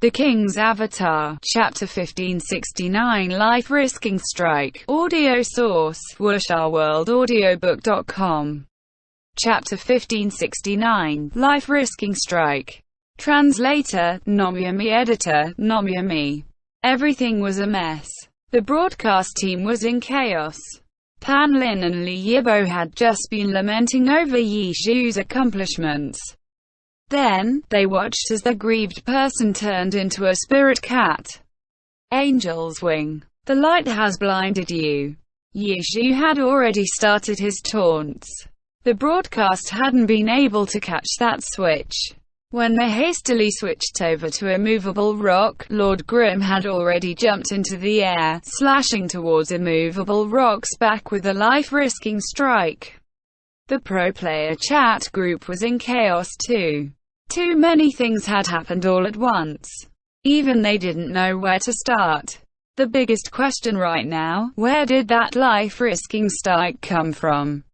The King's Avatar, Chapter 1569 Life-Risking Strike. Audio source, wusharworldaudiobook.com. Chapter 1569, Life-Risking Strike. Translator, Nomyami. Editor, Nomyami. Everything was a mess. The broadcast team was in chaos. Pan Lin and Li Yibo had just been lamenting over Yi Zhu's accomplishments. Then, they watched as the grieved person turned into a spirit cat. Angel's wing. The light has blinded you. Yi Zhu had already started his taunts. The broadcast hadn't been able to catch that switch. When they hastily switched over to a movable rock, Lord Grimm had already jumped into the air, slashing towards immovable rock's back with a life-risking strike. The pro player chat group was in chaos too. Too many things had happened all at once. Even they didn't know where to start. The biggest question right now, where did that life-risking strike come from?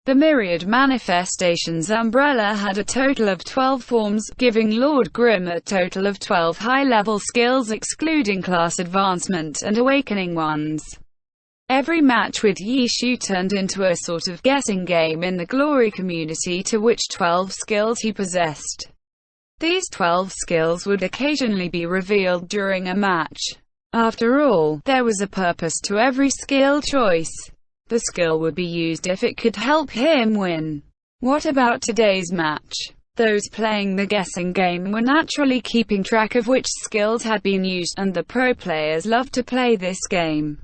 The myriad manifestations umbrella had a total of 12 forms, giving Lord Grimm a total of 12 high-level skills excluding class advancement and awakening ones. Every match with Yi Zhu turned into a sort of guessing game in the glory community to which 12 skills he possessed. These 12 skills would occasionally be revealed during a match. After all, there was a purpose to every skill choice. The skill would be used if it could help him win. What about today's match? Those playing the guessing game were naturally keeping track of which skills had been used, and the pro players loved to play this game.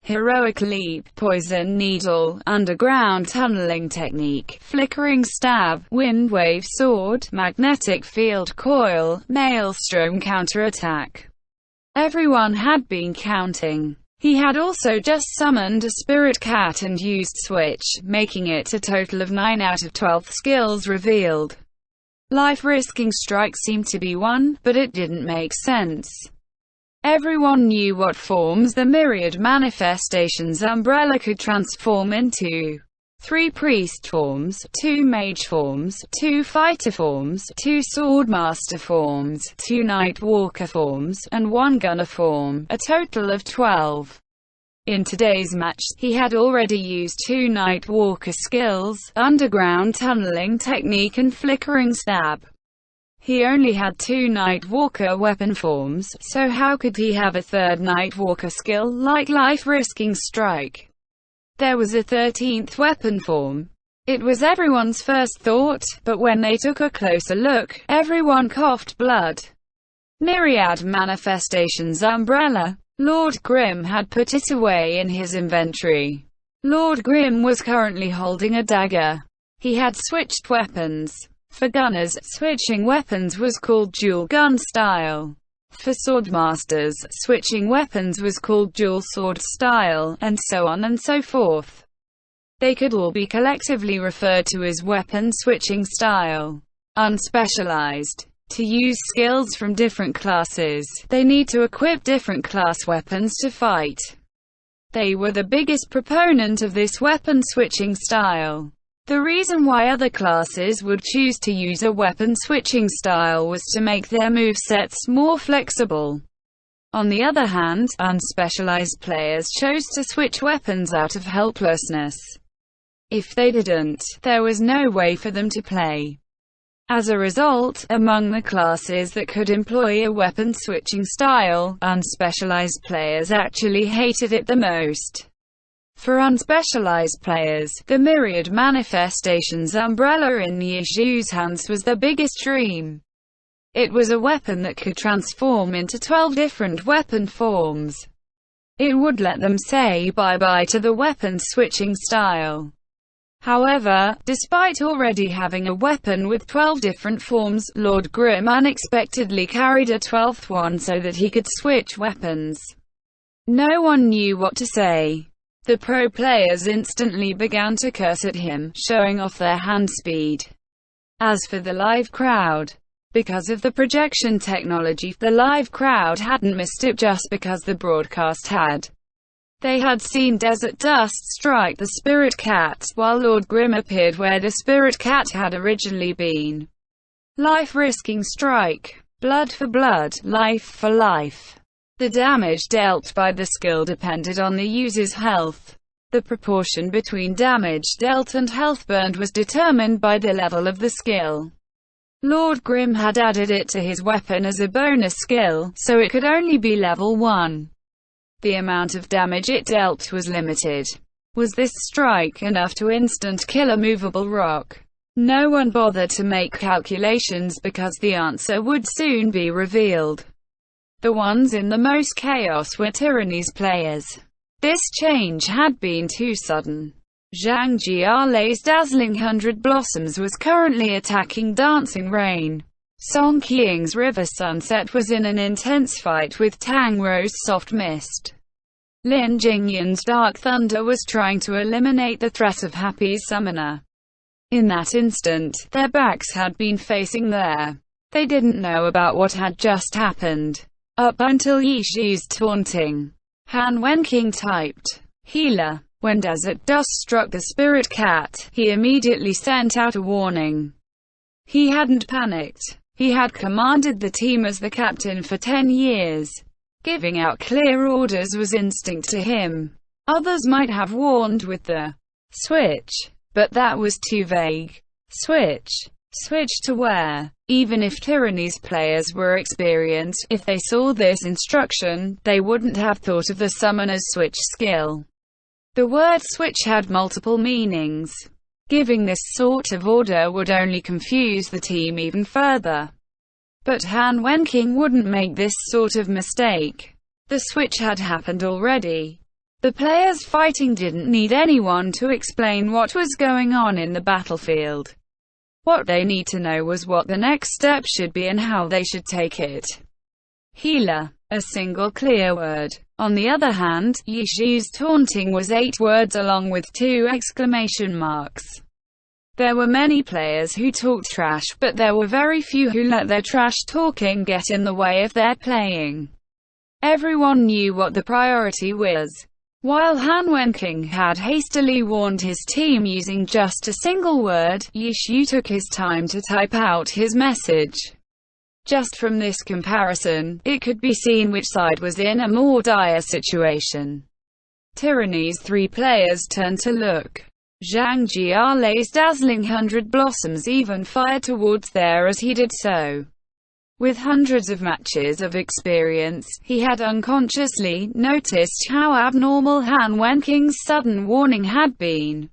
Heroic leap, poison needle, underground tunneling technique, flickering stab, wind wave sword, magnetic field coil, maelstrom counterattack. Everyone had been counting. He had also just summoned a spirit cat and used switch, making it a total of 9 out of 12 skills revealed. Life-risking strike seemed to be one, but it didn't make sense. Everyone knew what forms the myriad manifestations umbrella could transform into. 3 priest forms, 2 mage forms, 2 fighter forms, 2 swordmaster forms, 2 nightwalker forms, and 1 gunner form, a total of 12. In today's match, he had already used 2 nightwalker skills, underground tunneling technique and flickering stab. He only had 2 Nightwalker weapon forms, so how could he have a 3rd Nightwalker skill like life-risking strike? There was a 13th weapon form. It was everyone's first thought, but when they took a closer look, everyone coughed blood. Myriad manifestations umbrella. Lord Grimm had put it away in his inventory. Lord Grimm was currently holding a dagger. He had switched weapons. For gunners, switching weapons was called dual gun style. For swordmasters, switching weapons was called dual sword style, and so on and so forth. They could all be collectively referred to as weapon switching style. Unspecialized. To use skills from different classes, they need to equip different class weapons to fight. They were the biggest proponent of this weapon switching style. The reason why other classes would choose to use a weapon switching style was to make their movesets more flexible. On the other hand, unspecialized players chose to switch weapons out of helplessness. If they didn't, there was no way for them to play. As a result, among the classes that could employ a weapon switching style, unspecialized players actually hated it the most. For unspecialized players, the myriad manifestations umbrella in Yi Zhu's hands was the biggest dream. It was a weapon that could transform into 12 different weapon forms. It would let them say bye-bye to the weapon switching style. However, despite already having a weapon with 12 different forms, Lord Grimm unexpectedly carried a 12th one so that he could switch weapons. No one knew what to say. The pro players instantly began to curse at him, showing off their hand speed. As for the live crowd, because of the projection technology, the live crowd hadn't missed it just because the broadcast had. They had seen Desert Dust strike the spirit cat, while Lord Grimm appeared where the spirit cat had originally been. Life-risking strike. Blood for blood, life for life. The damage dealt by the skill depended on the user's health. The proportion between damage dealt and health burned was determined by the level of the skill. Lord Grim had added it to his weapon as a bonus skill, so it could only be level 1. The amount of damage it dealt was limited. Was this strike enough to instant kill a movable rock? No one bothered to make calculations because the answer would soon be revealed. The ones in the most chaos were Tyranny's players. This change had been too sudden. Zhang Jiale's dazzling 100 Blossoms was currently attacking Dancing Rain. Song Qiang's River Sunset was in an intense fight with Tang Ro's Soft Mist. Lin Jingyan's Dark Thunder was trying to eliminate the threat of Happy's Summoner. In that instant, their backs had been facing there. They didn't know about what had just happened. Up until Yishu's taunting. Han Wenqing typed, "Healer." When Desert Dust struck the Spirit Cat, he immediately sent out a warning. He hadn't panicked. He had commanded the team as the captain for 10 years. Giving out clear orders was instinct to him. Others might have warned with the switch, but that was too vague. Switch? Switch to where? Even if Tyranny's players were experienced, if they saw this instruction, they wouldn't have thought of the summoner's switch skill. The word switch had multiple meanings. Giving this sort of order would only confuse the team even further. But Han Wenqing wouldn't make this sort of mistake. The switch had happened already. The players fighting didn't need anyone to explain what was going on in the battlefield. What they need to know was what the next step should be and how they should take it. Healer. A single clear word. On the other hand, Yishu's taunting was 8 words along with 2 exclamation marks. There were many players who talked trash, but there were very few who let their trash talking get in the way of their playing. Everyone knew what the priority was. While Han Wenqing had hastily warned his team using just a single word, Yishu took his time to type out his message. Just from this comparison, it could be seen which side was in a more dire situation. Tyranny's 3 players turned to look. Zhang Jiale's dazzling 100 Blossoms even fired towards there as he did so. With hundreds of matches of experience, he had unconsciously noticed how abnormal Han Wenqing's sudden warning had been.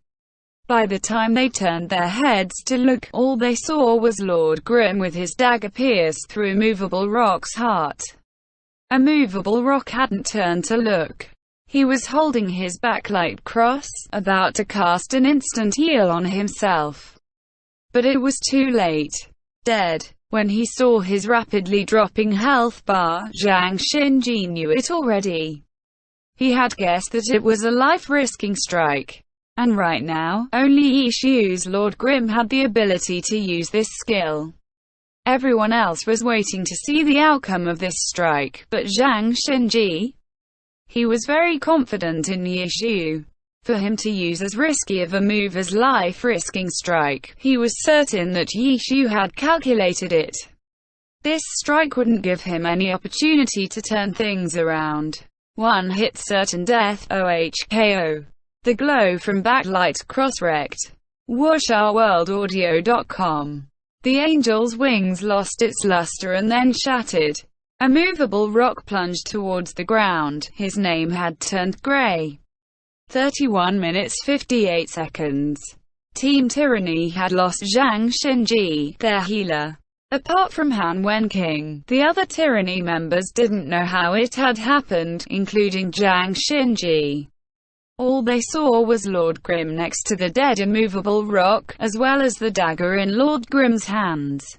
By the time they turned their heads to look, all they saw was Lord Grim with his dagger pierced through Movable Rock's heart. A movable rock hadn't turned to look. He was holding his backlight cross, about to cast an instant heal on himself. But it was too late. Dead. When he saw his rapidly dropping health bar, Zhang Xinji knew it already. He had guessed that it was a life-risking strike. And right now, only Yishu's Lord Grim had the ability to use this skill. Everyone else was waiting to see the outcome of this strike, but Zhang Xinji? He was very confident in Yishu. For him to use as risky of a move as life-risking strike, he was certain that Yishu had calculated it. This strike wouldn't give him any opportunity to turn things around. One hit certain death, OHKO. The glow from backlight cross-wrecked. WushOurWorldAudio.com. The angel's wings lost its luster and then shattered. A movable rock plunged towards the ground. His name had turned grey. 31 minutes 58 seconds. Team Tyranny had lost Zhang Xinji, their healer. Apart from Han Wenqing, the other Tyranny members didn't know how it had happened, including Zhang Xinji. All they saw was Lord Grim next to the dead immovable rock, as well as the dagger in Lord Grim's hands.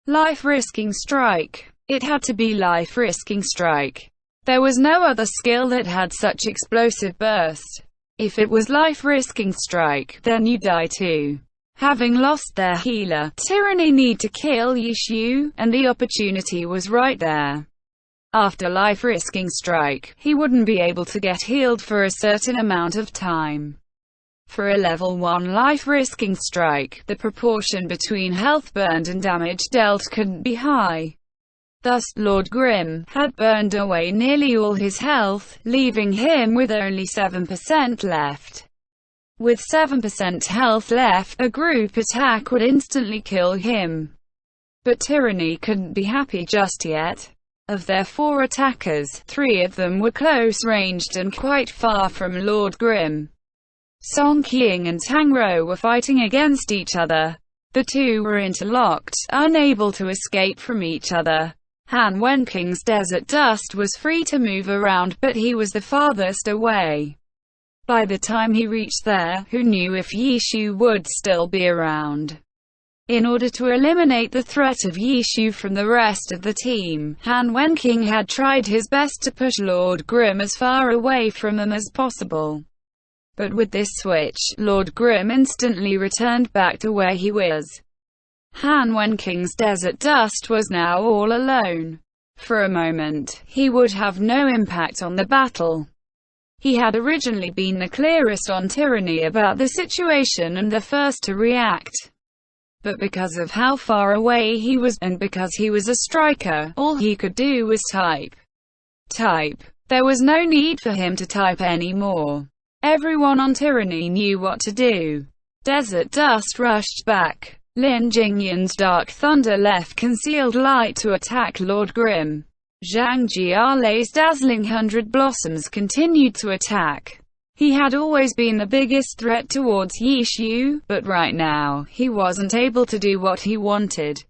Life-risking strike. It had to be life-risking strike. There was no other skill that had such explosive burst. If it was life-risking strike, then you die too. Having lost their healer, Tyranny need to kill Yishu, and the opportunity was right there. After life-risking strike, he wouldn't be able to get healed for a certain amount of time. For a level 1 life-risking strike, the proportion between health burned and damage dealt couldn't be high. Thus, Lord Grim had burned away nearly all his health, leaving him with only 7% left. With 7% health left, a group attack would instantly kill him. But Tyranny couldn't be happy just yet. Of their 4 attackers, 3 of them were close-ranged and quite far from Lord Grim. Song Qiang and Tang Rou were fighting against each other. The two were interlocked, unable to escape from each other. Han Wenqing's desert dust was free to move around, but he was the farthest away. By the time he reached there, who knew if Yishu would still be around? In order to eliminate the threat of Yishu from the rest of the team, Han Wenqing had tried his best to push Lord Grim as far away from them as possible. But with this switch, Lord Grim instantly returned back to where he was. Han Wenqing's desert dust was now all alone. For a moment, he would have no impact on the battle. He had originally been the clearest on Tyranny about the situation and the first to react. But because of how far away he was, and because he was a striker, all he could do was type. There was no need for him to type anymore. Everyone on Tyranny knew what to do. Desert dust rushed back. Lin Jingyan's Dark Thunder left concealed light to attack Lord Grim. Zhang Jialei's dazzling 100 Blossoms continued to attack. He had always been the biggest threat towards Yishu, but right now, he wasn't able to do what he wanted.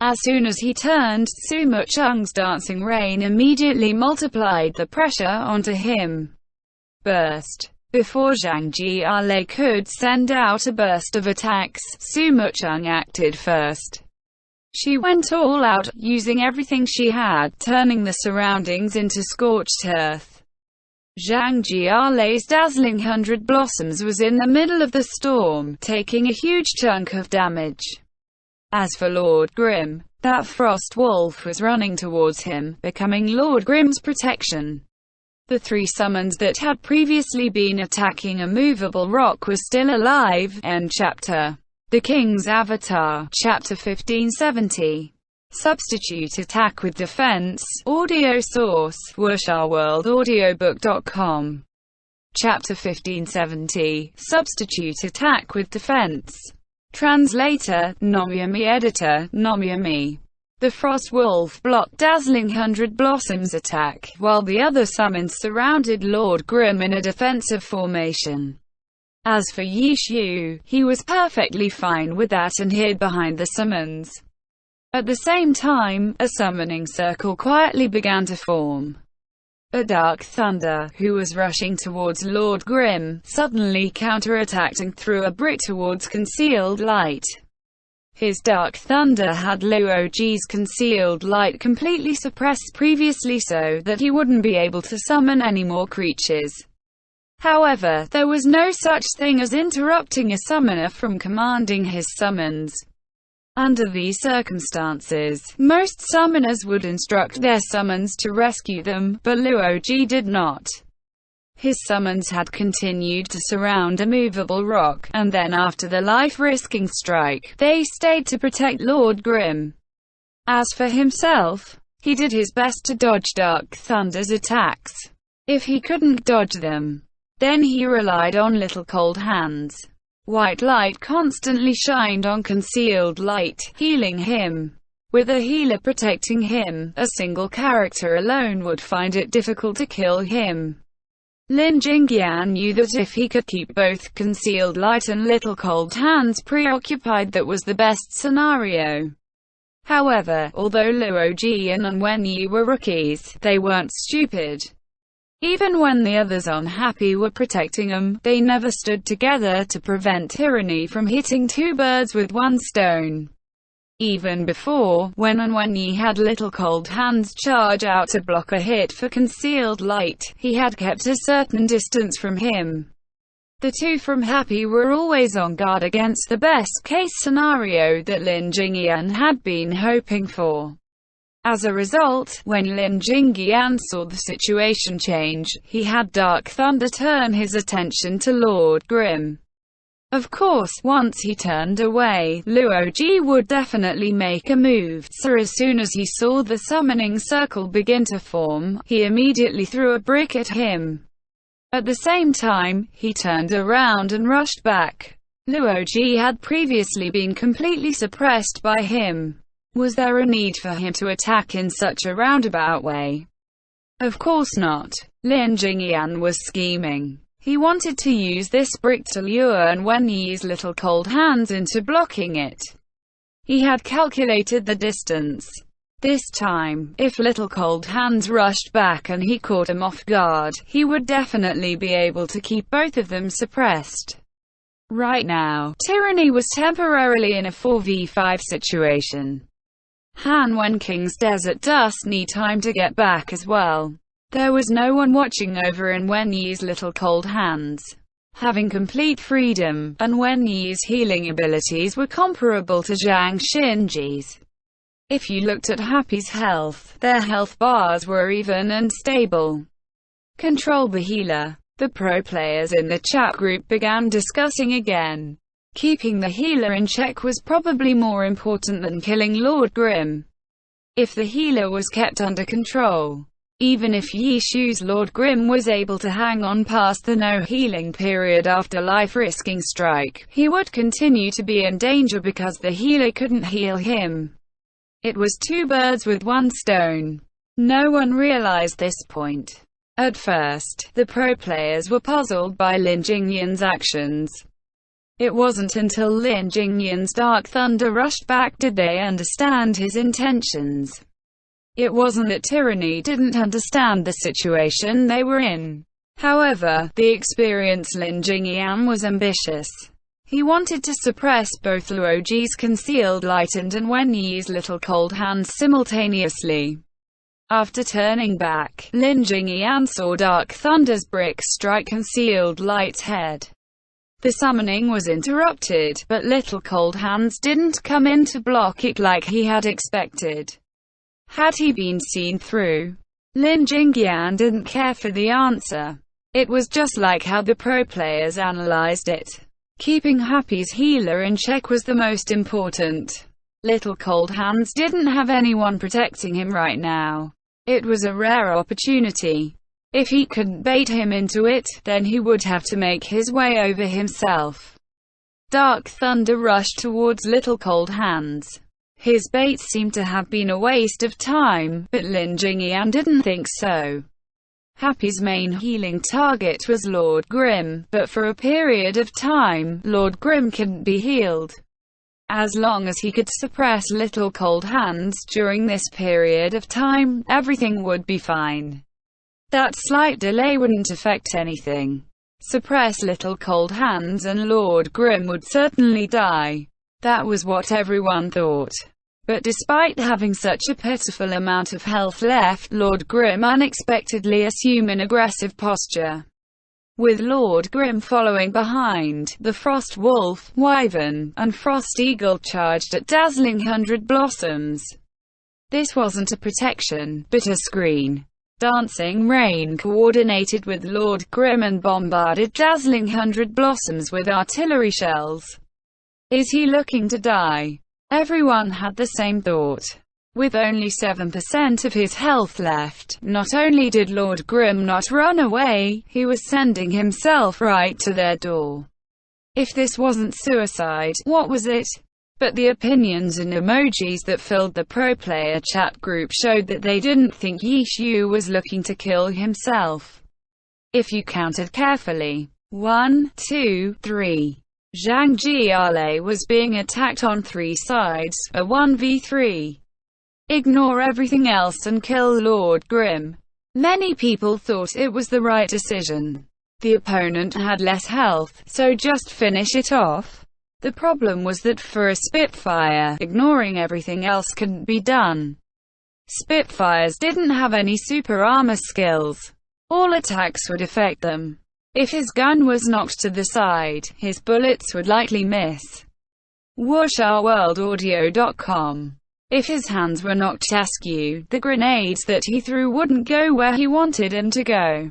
As soon as he turned, Sumo Chung's Dancing Rain immediately multiplied the pressure onto him. Burst. Before Zhang Jialei could send out a burst of attacks, Sumo Chung acted first. She went all out, using everything she had, turning the surroundings into scorched earth. Zhang Jialei's dazzling 100 Blossoms was in the middle of the storm, taking a huge chunk of damage. As for Lord Grim, that frost wolf was running towards him, becoming Lord Grim's protection. The 3 summons that had previously been attacking a movable rock were still alive. End chapter. The King's Avatar, Chapter 1570. Substitute Attack with Defense. Audio source, wuxia-world-audiobook.com. Chapter 1570. Substitute Attack with Defense. Translator, Nomyami. Editor, Nomyami. The Frost Wolf blocked Dazzling 100 Blossoms' attack, while the other summons surrounded Lord Grim in a defensive formation. As for Yishu, he was perfectly fine with that and hid behind the summons. At the same time, a summoning circle quietly began to form. A Dark Thunder, who was rushing towards Lord Grim, suddenly counterattacked and threw a brick towards Concealed Light. His Dark Thunder had Luoji's Concealed Light completely suppressed previously so that he wouldn't be able to summon any more creatures. However, there was no such thing as interrupting a summoner from commanding his summons. Under these circumstances, most summoners would instruct their summons to rescue them, but Luoji did not. His summons had continued to surround a movable rock, and then after the life-risking strike, they stayed to protect Lord Grim. As for himself, he did his best to dodge Dark Thunder's attacks. If he couldn't dodge them, then he relied on Little Cold Hands. White light constantly shined on Concealed Light, healing him. With a healer protecting him, a single character alone would find it difficult to kill him. Lin Jingyan knew that if he could keep both Concealed Light and Little Cold Hands preoccupied, that was the best scenario. However, although Luoji and Wenyi were rookies, they weren't stupid. Even when the others on Happy were protecting them, they never stood together to prevent Tyranny from hitting 2 birds with 1 stone. Even before, when Wenyi had Little Cold Hands charge out to block a hit for Concealed Light, he had kept a certain distance from him. The 2 from Happy were always on guard against the best-case scenario that Lin Jingyan had been hoping for. As a result, when Lin Jingyan saw the situation change, he had Dark Thunder turn his attention to Lord Grim. Of course, once he turned away, Luoji would definitely make a move, so as soon as he saw the summoning circle begin to form, he immediately threw a brick at him. At the same time, he turned around and rushed back. Luoji had previously been completely suppressed by him. Was there a need for him to attack in such a roundabout way? Of course not. Lin Jingyan was scheming. He wanted to use this brick to lure Wen Yi's little cold hands into blocking it. He had calculated the distance. This time, if little cold hands rushed back and he caught him off guard, he would definitely be able to keep both of them suppressed. Right now, Tyranny was temporarily in a 4v5 situation. Han Wenking's Desert Dust need time to get back as well. There was no one watching over in Wen Yi's little cold hands. Having complete freedom, and Wen Yi's healing abilities were comparable to Zhang Xinji's. If you looked at Happy's health, their health bars were even and stable. Control the healer. The pro players in the chat group began discussing again. Keeping the healer in check was probably more important than killing Lord Grim. If the healer was kept under control, even if Yi Shu's Lord Grim was able to hang on past the no-healing period after life-risking strike, he would continue to be in danger because the healer couldn't heal him. It was two birds with one stone. No one realized this point. At first, the pro players were puzzled by Lin Jingyan's actions. It wasn't until Lin Jingyan's Dark Thunder rushed back did they understand his intentions. It wasn't that Tyranny didn't understand the situation they were in. However, the experienced Lin Jingyan was ambitious. He wanted to suppress both Luoji's concealed light and Wen Yi's little cold hands simultaneously. After turning back, Lin Jingyan saw Dark Thunder's brick strike concealed light's head. The summoning was interrupted, but little cold hands didn't come in to block it like he had expected. Had he been seen through? Lin Jingyan didn't care for the answer. It was just like how the pro players analyzed it. Keeping Happy's healer in check was the most important. Little cold hands didn't have anyone protecting him right now. It was a rare opportunity. If he couldn't bait him into it, then he would have to make his way over himself. Dark Thunder rushed towards Little Cold Hands. His bait seemed to have been a waste of time, but Lin Jingyan didn't think so. Happy's main healing target was Lord Grim, but for a period of time, Lord Grim couldn't be healed. As long as he could suppress Little Cold Hands during this period of time, everything would be fine. That slight delay wouldn't affect anything. Suppress Little Cold Hands and Lord Grim would certainly die. That was what everyone thought. But despite having such a pitiful amount of health left, Lord Grim unexpectedly assumed an aggressive posture. With Lord Grim following behind, the Frost Wolf, Wyvern, and Frost Eagle charged at dazzling 100 blossoms. This wasn't a protection, but a screen. Dancing Rain coordinated with Lord Grim and bombarded dazzling 100 blossoms with artillery shells. Is he looking to die? Everyone had the same thought. With only 7% of his health left, not only did Lord Grim not run away, he was sending himself right to their door. If this wasn't suicide, what was it? But the opinions and emojis that filled the pro player chat group showed that they didn't think Yi Shu was looking to kill himself. If you counted carefully, 1, 2, 3. Zhang Jiale was being attacked on 3 sides, a 1v3. Ignore everything else and kill Lord Grim. Many people thought it was the right decision. The opponent had less health, so just finish it off. The problem was that for a Spitfire, ignoring everything else couldn't be done. Spitfires didn't have any super armor skills. All attacks would affect them. If his gun was knocked to the side, his bullets would likely miss. WuxaWorldAudio.com. If his hands were knocked askew, the grenades that he threw wouldn't go where he wanted them to go.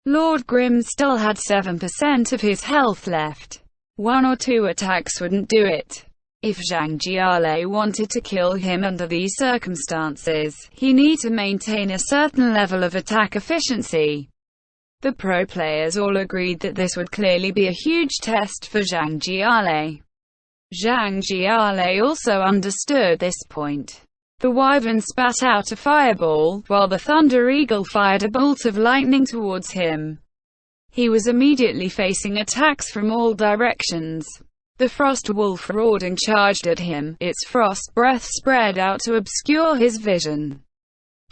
Lord Grim still had 7% of his health left. One or two attacks wouldn't do it. If Zhang Jiale wanted to kill him under these circumstances, he needed to maintain a certain level of attack efficiency. The pro players all agreed that this would clearly be a huge test for Zhang Jiale. Zhang Jiale also understood this point. The wyvern spat out a fireball, while the thunder eagle fired a bolt of lightning towards him. He was immediately facing attacks from all directions. The frost wolf roared and charged at him, its frost breath spread out to obscure his vision.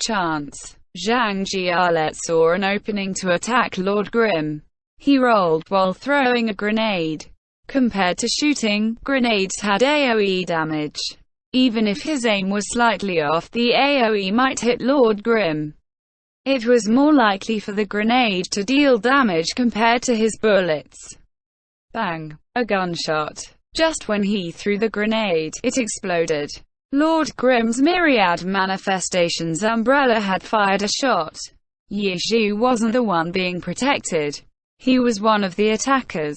Chance. Zhang Jiale saw an opening to attack Lord Grimm. He rolled while throwing a grenade. Compared to shooting, grenades had AoE damage. Even if his aim was slightly off, the AoE might hit Lord Grimm. It was more likely for the grenade to deal damage compared to his bullets. Bang! A gunshot. Just when he threw the grenade, it exploded. Lord Grimm's myriad manifestations umbrella had fired a shot. Ye Zhu wasn't the one being protected. He was one of the attackers.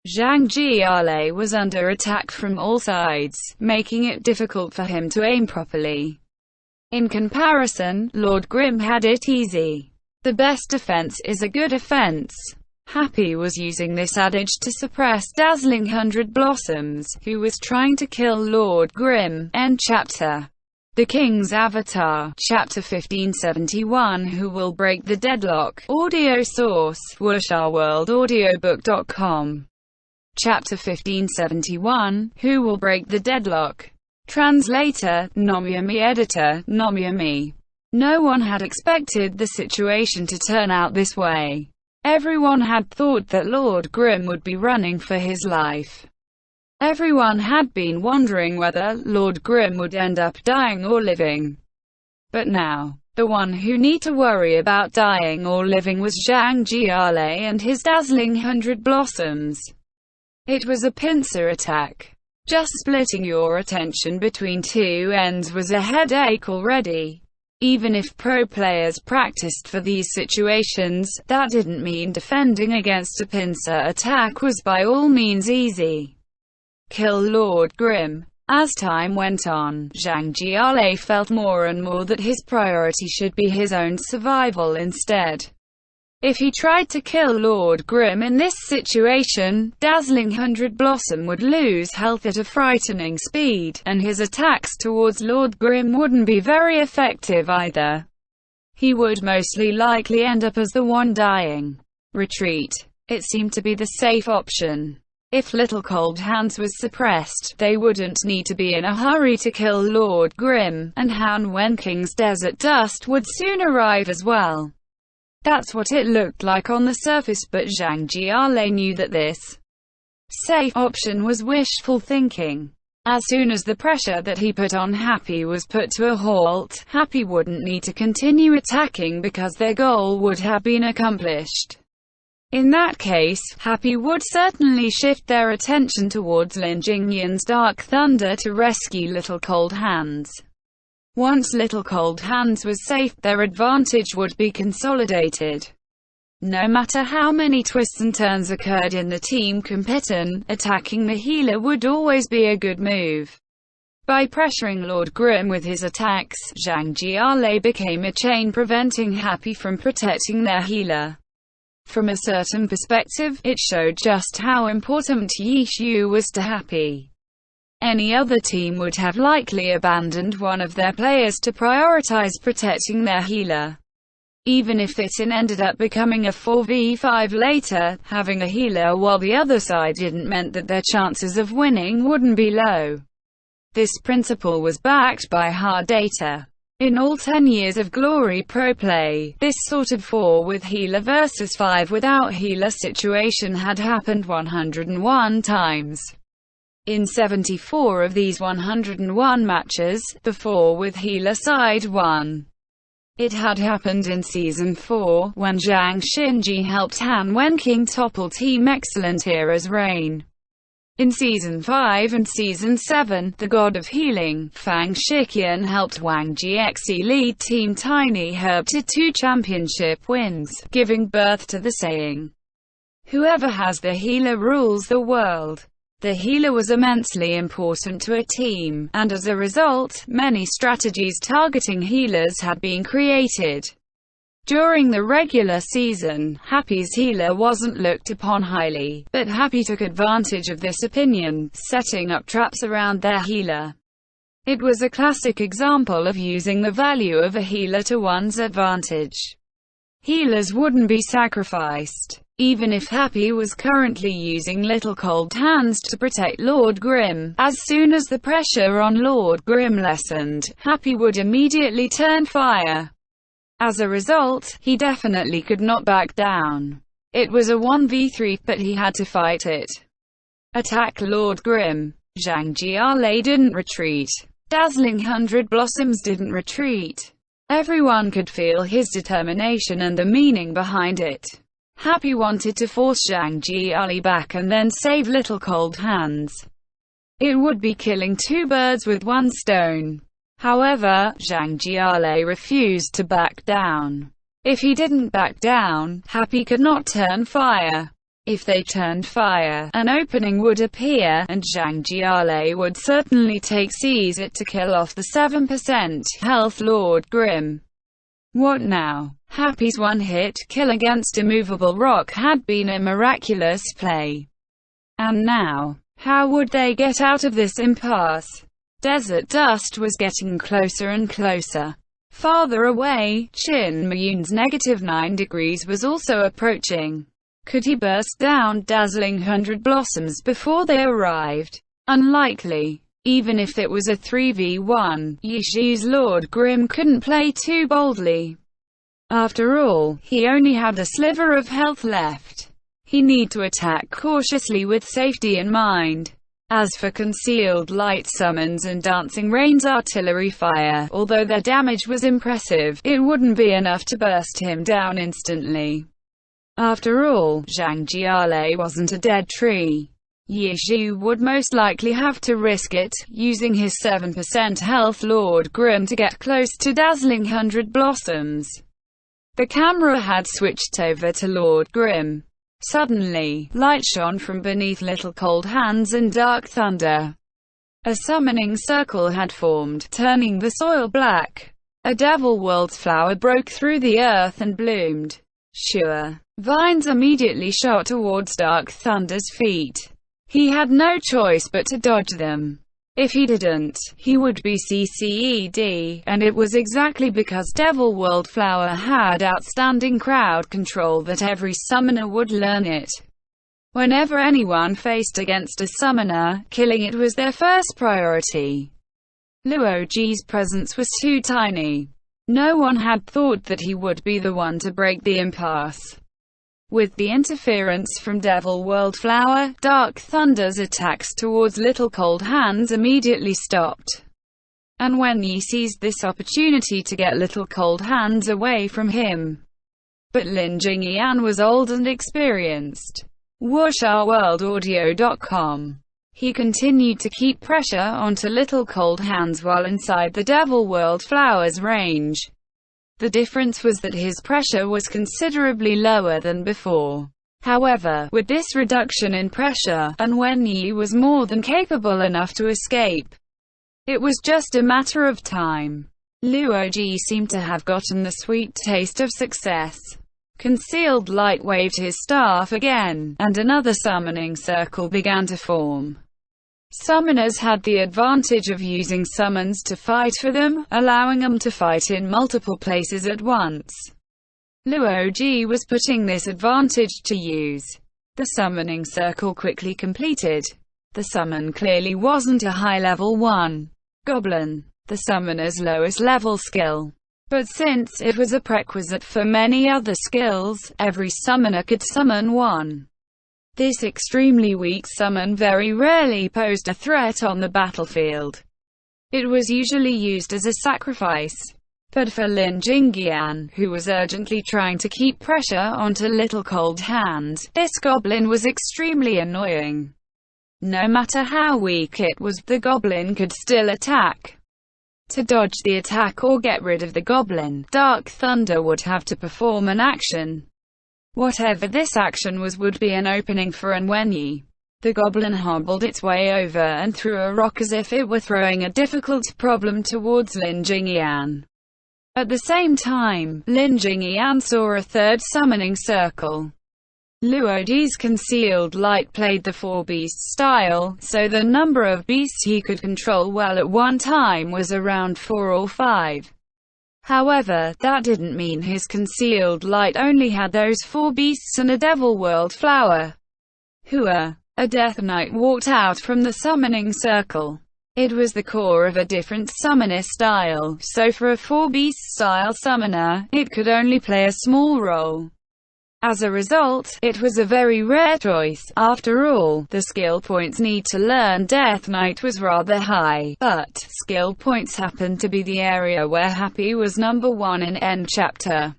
Zhang Jiale was under attack from all sides, making it difficult for him to aim properly. In comparison, Lord Grimm had it easy. The best defense is a good offense. Happy was using this adage to suppress Dazzling 100 Blossoms, who was trying to kill Lord Grimm. End chapter. The King's Avatar, Chapter 1571. Who will break the deadlock? Audio source: WuxaWorldAudiobook.com. Chapter 1571. Who will break the deadlock? Translator: Nomyami. Editor: Nomyami. No one had expected the situation to turn out this way. Everyone had thought that Lord Grimm would be running for his life. Everyone had been wondering whether Lord Grimm would end up dying or living. But now, the one who need to worry about dying or living was Zhang Jiale and his dazzling 100 blossoms. It was a pincer attack. Just splitting your attention between two ends was a headache already. Even if pro players practiced for these situations, that didn't mean defending against a pincer attack was by all means easy. Kill Lord Grimm. As time went on, Zhang Jiale felt more and more that his priority should be his own survival instead. If he tried to kill Lord Grimm in this situation, Dazzling 100 Blossom would lose health at a frightening speed, and his attacks towards Lord Grimm wouldn't be very effective either. He would mostly likely end up as the one dying. Retreat. It seemed to be the safe option. If Little Cold Hands was suppressed, they wouldn't need to be in a hurry to kill Lord Grimm, and Han Wenking's Desert Dust would soon arrive as well. That's what it looked like on the surface, but Zhang Jiale knew that this safe option was wishful thinking. As soon as the pressure that he put on Happy was put to a halt, Happy wouldn't need to continue attacking because their goal would have been accomplished. In that case, Happy would certainly shift their attention towards Lin Jingyan's Dark Thunder to rescue Little Cold Hands. Once Little Cold Hands was safe, their advantage would be consolidated. No matter how many twists and turns occurred in the team competition, attacking the healer would always be a good move. By pressuring Lord Grimm with his attacks, Zhang Jiale became a chain preventing Happy from protecting their healer. From a certain perspective, it showed just how important Ye Zhu was to Happy. Any other team would have likely abandoned one of their players to prioritize protecting their healer. Even if it ended up becoming a 4v5 later, having a healer while the other side didn't meant that their chances of winning wouldn't be low. This principle was backed by hard data. In all 10 years of Glory Pro play, this sort of 4 with healer versus 5 without healer situation had happened 101 times. In 74 of these 101 matches, the 4 with healer side won. It had happened in Season 4, when Zhang Xinji helped Han Wenqing topple Team Excellent Era's reign. In Season 5 and Season 7, the God of Healing, Fang Shiqian helped Wang Jiexi lead Team Tiny Herb to 2 championship wins, giving birth to the saying, Whoever has the healer rules the world. The healer was immensely important to a team, and as a result, many strategies targeting healers had been created. During the regular season, Happy's healer wasn't looked upon highly, but Happy took advantage of this opinion, setting up traps around their healer. It was a classic example of using the value of a healer to one's advantage. Healers wouldn't be sacrificed. Even if Happy was currently using Little Cold Hands to protect Lord Grim, as soon as the pressure on Lord Grim lessened, Happy would immediately turn fire. As a result, he definitely could not back down. It was a 1v3, but he had to fight it. Attack Lord Grim. Zhang Jialei didn't retreat. Dazzling 100 Blossoms didn't retreat. Everyone could feel his determination and the meaning behind it. Happy wanted to force Zhang Jialei back and then save Little Cold Hands. It would be killing two birds with one stone. However, Zhang Jialei refused to back down. If he didn't back down, Happy could not turn fire. If they turned fire, an opening would appear, and Zhang Jialei would certainly take seize it to kill off the 7% health Lord Grim. What now? Happy's one-hit kill against immovable rock had been a miraculous play. And now, how would they get out of this impasse? Desert dust was getting closer and closer. Farther away, Qin Miyun's -9 degrees was also approaching. Could he burst down Dazzling 100 Blossoms before they arrived? Unlikely. Even if it was a 3v1, Yishu's Lord Grim couldn't play too boldly. After all, he only had a sliver of health left. He need to attack cautiously with safety in mind. As for concealed light summons and dancing rain's artillery fire, although their damage was impressive, it wouldn't be enough to burst him down instantly. After all, Zhang Jialei wasn't a dead tree. Yishu would most likely have to risk it, using his 7% health Lord Grim to get close to Dazzling 100 Blossoms. The camera had switched over to Lord Grim. Suddenly, light shone from beneath Little Cold Hands and Dark Thunder. A summoning circle had formed, turning the soil black. A Devil World flower broke through the earth and bloomed. Sure. Vines immediately shot towards Dark Thunder's feet. He had no choice but to dodge them. If he didn't, he would be CCED, and it was exactly because Devil World Flower had outstanding crowd control that every summoner would learn it. Whenever anyone faced against a summoner, killing it was their first priority. Luoji's presence was too tiny. No one had thought that he would be the one to break the impasse. With the interference from Devil World Flower, Dark Thunder's attacks towards Little Cold Hands immediately stopped. And when Yi seized this opportunity to get Little Cold Hands away from him. But Lin Jingyan was old and experienced. WuxaWorldAudio.com. He continued to keep pressure onto Little Cold Hands while inside the Devil World Flower's range. The difference was that his pressure was considerably lower than before. However, with this reduction in pressure, and when Yi was more than capable enough to escape, it was just a matter of time. Luoji seemed to have gotten the sweet taste of success. Concealed Light waved his staff again, and another summoning circle began to form. Summoners had the advantage of using summons to fight for them, allowing them to fight in multiple places at once. Luoji was putting this advantage to use. The summoning circle quickly completed. The summon clearly wasn't a high-level one. Goblin, the summoner's lowest level skill. But since it was a prerequisite for many other skills, every summoner could summon one. This extremely weak summon very rarely posed a threat on the battlefield. It was usually used as a sacrifice. But for Lin Jingyan, who was urgently trying to keep pressure onto Little Cold Hands, this goblin was extremely annoying. No matter how weak it was, the goblin could still attack. To dodge the attack or get rid of the goblin, Dark Thunder would have to perform an action. Whatever this action was would be an opening for an Wenyi. The goblin hobbled its way over and threw a rock as if it were throwing a difficult problem towards Lin Jingyan. At the same time, Lin Jingyan saw a third summoning circle. Luodi's concealed light played the four-beast style, so the number of beasts he could control well at one time was around 4 or 5. However, that didn't mean his concealed light only had those 4 beasts and a Devil World flower. Hua, a Death Knight, walked out from the summoning circle. It was the core of a different summoner style, so for a 4-beast style summoner, it could only play a small role. As a result, it was a very rare choice. After all, the skill points need to learn Death Knight was rather high, but skill points happened to be the area where Happy was number 1 in End Chapter.